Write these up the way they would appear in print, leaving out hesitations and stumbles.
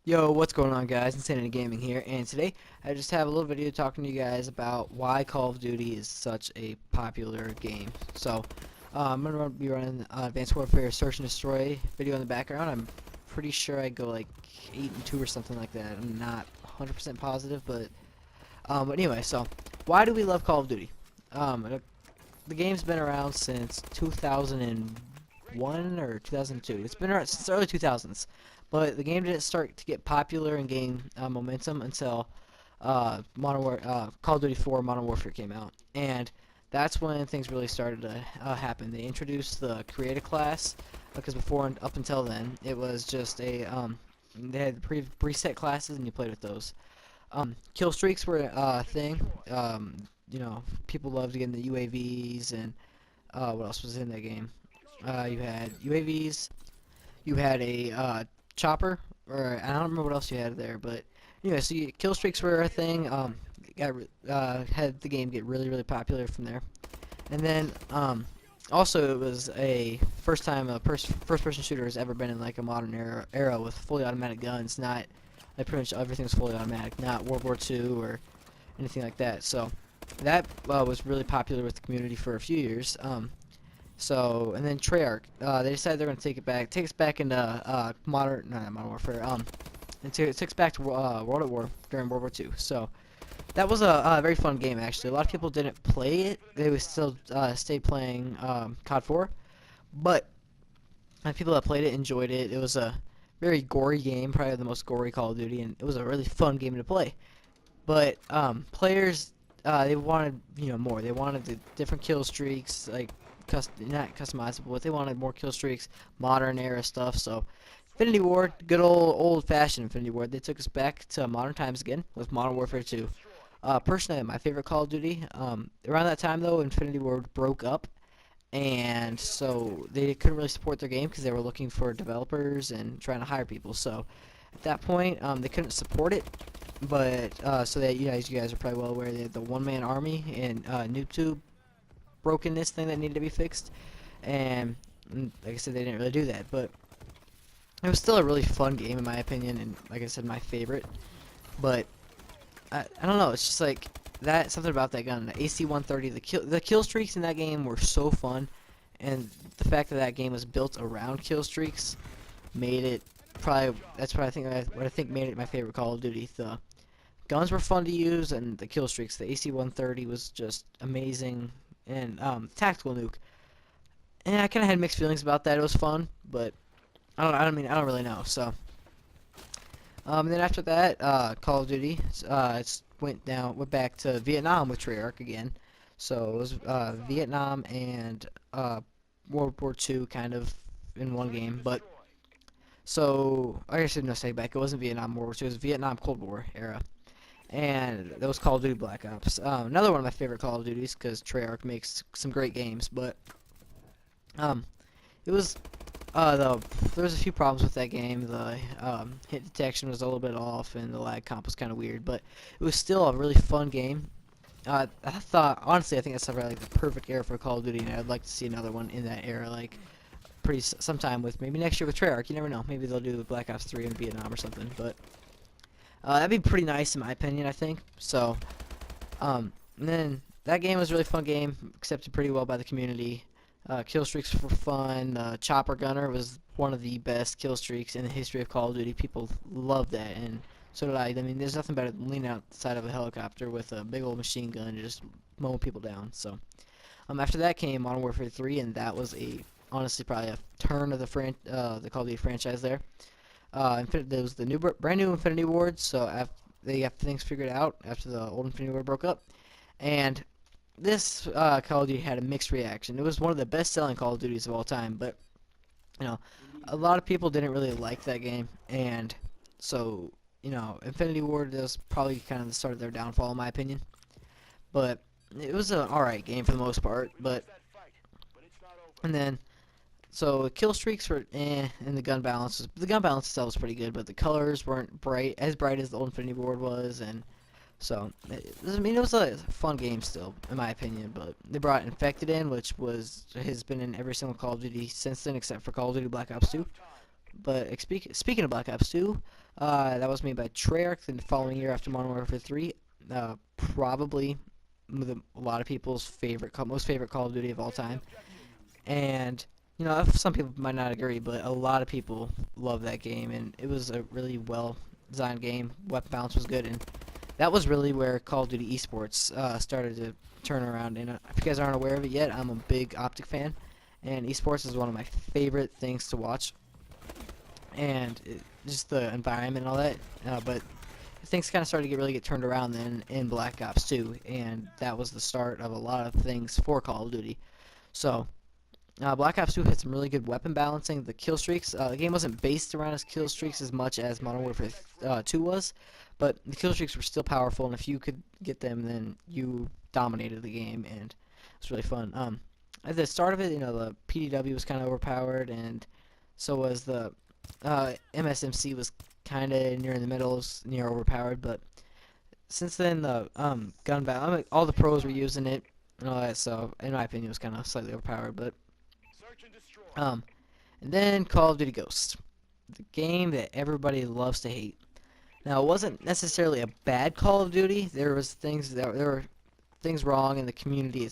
Yo, what's going on, guys? Insanity Gaming here, and today I just have a little video talking to you guys about why Call of Duty is such a popular game. I'm gonna be running Advanced Warfare Search and Destroy video in the background. I'm pretty sure I go like 8-2 or something like that. I'm not 100% positive, but anyway, so why do we love Call of Duty? The game's been around since 2001 or 2002. It's been around since the early 2000s. But the game didn't start to get popular and gain momentum until Call of Duty 4 Modern Warfare came out, and that's when things really started to happen. They introduced the creative class because before and up until then it was just they had preset classes and you played with those. Kill streaks were a thing. People loved getting the UAVs and what else was in that game? You had UAVs. You had a chopper, or I don't remember what else you had there, but anyway, so kill streaks were a thing. Had the game get really popular from there, and then also it was a first time a first-person shooter has ever been in like a modern era with fully automatic guns. Not like pretty much everything was fully automatic, not World War II or anything like that. So that was really popular with the community for a few years. And then Treyarch, they decided they're going to take us back into not Modern Warfare, and take us back to World at War during World War II. So that was a very fun game actually. A lot of people didn't play it; they would still stayed playing COD 4, but people that played it enjoyed it. It was a very gory game, probably the most gory Call of Duty, and it was a really fun game to play. But players, they wanted more. They wanted the different kill streaks, like not customizable, but they wanted more kill streaks, modern era stuff. So Infinity Ward, good old-fashioned Infinity Ward, they took us back to modern times again with Modern Warfare 2. Personally, my favorite Call of Duty. Around that time though, Infinity Ward broke up, and so they couldn't really support their game because they were looking for developers and trying to hire people. So at that point, they couldn't support it. But so that you guys are probably well aware, they had the one-man army and noob brokenness thing that needed to be fixed, and like I said, they didn't really do that, but it was still a really fun game in my opinion, and like I said, my favorite. But I don't know, it's just like that, something about that gun, the AC-130, the kill streaks in that game were so fun, and the fact that that game was built around kill streaks made it that's what I think made it my favorite Call of Duty. The guns were fun to use, and the kill streaks, the AC-130 was just amazing, and tactical nuke. And I kind of had mixed feelings about that. It was fun, but I don't really know. So then after that, Call of Duty, went back to Vietnam with Treyarch again. So it was Vietnam and World War II kind of in one game, but so I guess I didn't say back. It wasn't Vietnam World War II. It was Vietnam Cold War era. And that was Call of Duty Black Ops. Another one of my favorite Call of Duties because Treyarch makes some great games, but it was there was a few problems with that game. The hit detection was a little bit off, and the lag comp was kind of weird, but it was still a really fun game. I thought, honestly, I think that's like the perfect era for Call of Duty, and I'd like to see another one in that era, like sometime with maybe next year with Treyarch. You never know. Maybe they'll do Black Ops 3 in Vietnam or something, but. That'd be pretty nice in my opinion, I think. So, and then that game was a really fun game, accepted pretty well by the community. Kill streaks were fun. Chopper Gunner was one of the best kill streaks in the history of Call of Duty. People loved that, and so did I. I mean, there's nothing better than leaning outside of a helicopter with a big old machine gun and just mowing people down. So, after that came Modern Warfare 3, and that was honestly probably a turn of the Call of Duty franchise there. There was the brand new Infinity Ward, so they got things figured out after the old Infinity Ward broke up, and this Call of Duty had a mixed reaction. It was one of the best-selling Call of Duties of all time, but a lot of people didn't really like that game, and so Infinity Ward was probably kind of the start of their downfall, in my opinion. But it was an alright game for the most part, and then. So kill streaks were and the gun balance itself was pretty good, but the colors weren't as bright as the old Infinity Ward was, and so it was a fun game still, in my opinion. But they brought Infected in, which has been in every single Call of Duty since then, except for Call of Duty Black Ops 2. But speaking of Black Ops 2, that was made by Treyarch the following year after Modern Warfare 3. Probably a lot of people's most favorite Call of Duty of all time. And some people might not agree, but a lot of people love that game, and it was a really well designed game. Weapon balance was good, and that was really where Call of Duty esports started to turn around. And if you guys aren't aware of it yet, I'm a big Optic fan, and esports is one of my favorite things to watch. And just the environment and all that. But things kind of started to really get turned around then in Black Ops 2, and that was the start of a lot of things for Call of Duty. So Black Ops 2 had some really good weapon balancing. The kill streaks, the game wasn't based around its kill streaks as much as Modern Warfare 2 was, but the kill streaks were still powerful, and if you could get them, then you dominated the game, and it was really fun. At the start of it, the PDW was kind of overpowered, and so was the MSMC was kind of near in the middle, near overpowered, but since then the gun battle, all the pros were using it and all that, so in my opinion it was kind of slightly overpowered. But and then Call of Duty Ghosts, the game that everybody loves to hate. Now, it wasn't necessarily a bad Call of Duty. There were things wrong in the community.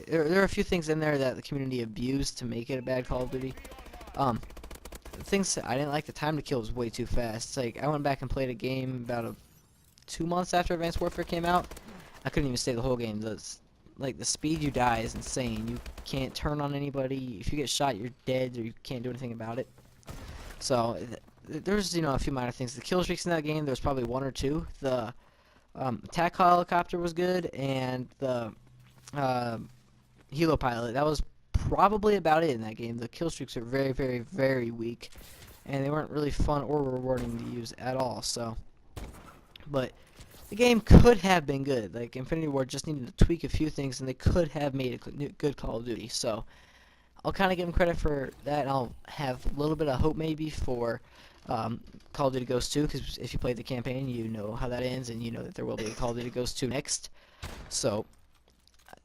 There are a few things in there that the community abused to make it a bad Call of Duty. The things I didn't like, the time to kill was way too fast. It's like I went back and played a game about 2 months after Advanced Warfare came out. I couldn't even stay the whole game. The speed you die is insane. You can't turn on anybody. If you get shot, you're dead, or you can't do anything about it. So there's a few minor things. The kill streaks in that game, there's probably one or two. The attack helicopter was good, and the helo pilot, that was probably about it in that game. The kill streaks are very, very, very weak, and they weren't really fun or rewarding to use at all. So, but the game could have been good. Like, Infinity Ward just needed to tweak a few things, and they could have made a good Call of Duty. So I'll kind of give them credit for that, and I'll have a little bit of hope maybe for Call of Duty Ghosts 2, because if you played the campaign, you know how that ends, and you know that there will be a Call of Duty Ghosts 2 next. So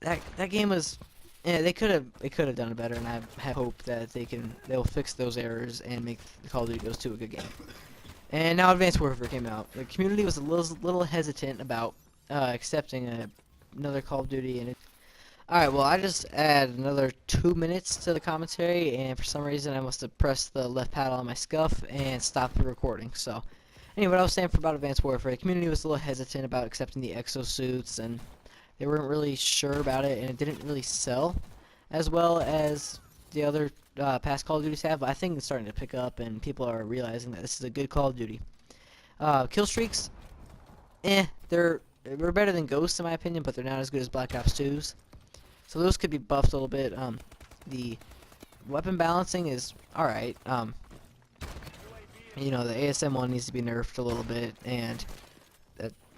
that game was, they could have done it better, and I have hope that they'll fix those errors and make the Call of Duty Ghosts 2 a good game. And now Advanced Warfare came out. The community was a little hesitant about accepting another Call of Duty, and alright, well, I just add another 2 minutes to the commentary, and for some reason I must have pressed the left paddle on my scuff and stopped the recording. So, anyway, what I was saying about Advanced Warfare, the community was a little hesitant about accepting the exosuits, and they weren't really sure about it, and it didn't really sell as well as the other past Call of Duties have, but I think it's starting to pick up, and people are realizing that this is a good Call of Duty. Kill streaks, they're better than Ghosts in my opinion, but they're not as good as Black Ops 2's. So those could be buffed a little bit. The weapon balancing is alright. The ASM one needs to be nerfed a little bit, and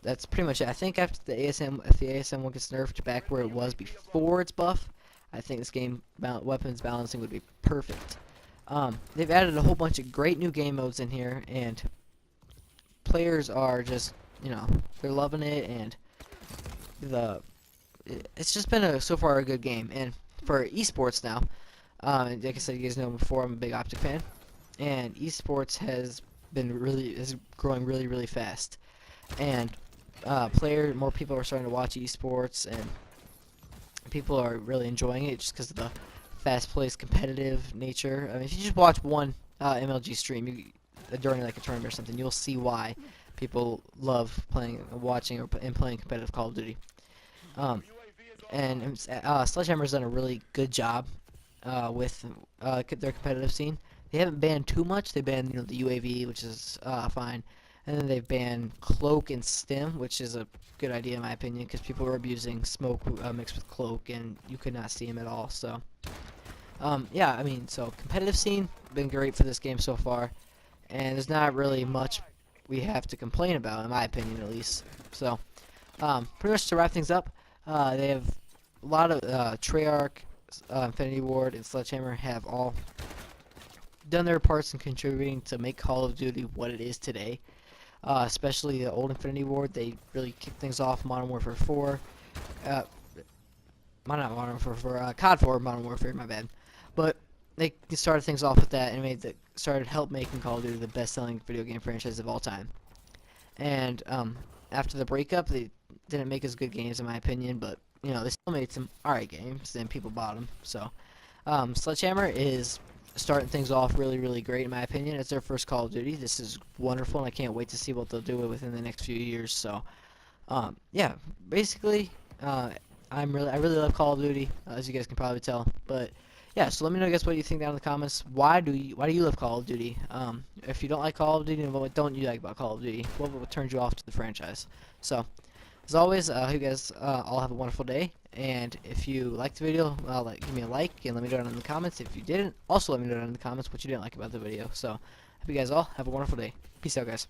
that's pretty much it. I think after if the ASM one gets nerfed back where it was before its buff, I think this game weapons balancing would be perfect. They've added a whole bunch of great new game modes in here, and players are just, they're loving it, and it's just been so far a good game. And for esports now, like I said, you guys know before, I'm a big Optic fan, and esports is growing really, really fast, and more people are starting to watch esports, and people are really enjoying it just because of the fast-paced, competitive nature. I mean, if you just watch one MLG stream during like a tournament or something, you'll see why people love watching and playing competitive Call of Duty. And Sledgehammer's done a really good job with their competitive scene. They haven't banned too much. They banned the UAV, which is fine, and then they've banned Cloak and Stim, which is a good idea in my opinion, because people were abusing smoke mixed with Cloak, and you could not see him at all. So yeah, I mean, so competitive scene been great for this game so far, and there's not really much we have to complain about, in my opinion at least. So pretty much to wrap things up, they have a lot of Treyarch, Infinity Ward, and Sledgehammer have all done their parts in contributing to make Call of Duty what it is today. Especially the old Infinity Ward, they really kicked things off. Modern Warfare 4, not Modern Warfare 4, COD 4, Modern Warfare, my bad. But they started things off with that and started help making Call of Duty the best-selling video game franchise of all time. And after the breakup, they didn't make as good games in my opinion, but you know they still made some alright games and people bought them. So Sledgehammer is starting things off really, really great in my opinion. It's their first Call of Duty. This is wonderful, and I can't wait to see what they'll do within the next few years. So yeah, basically, I really love Call of Duty, as you guys can probably tell. But yeah, so let me know, guys, what you think down in the comments. Why do you love Call of Duty? If you don't like Call of Duty, what don't you like about Call of Duty? What turns you off to the franchise? So, as always, I hope you guys all have a wonderful day. And if you liked the video, give me a like and let me know down in the comments. If you didn't, also let me know down in the comments what you didn't like about the video. So, hope you guys all have a wonderful day. Peace out, guys.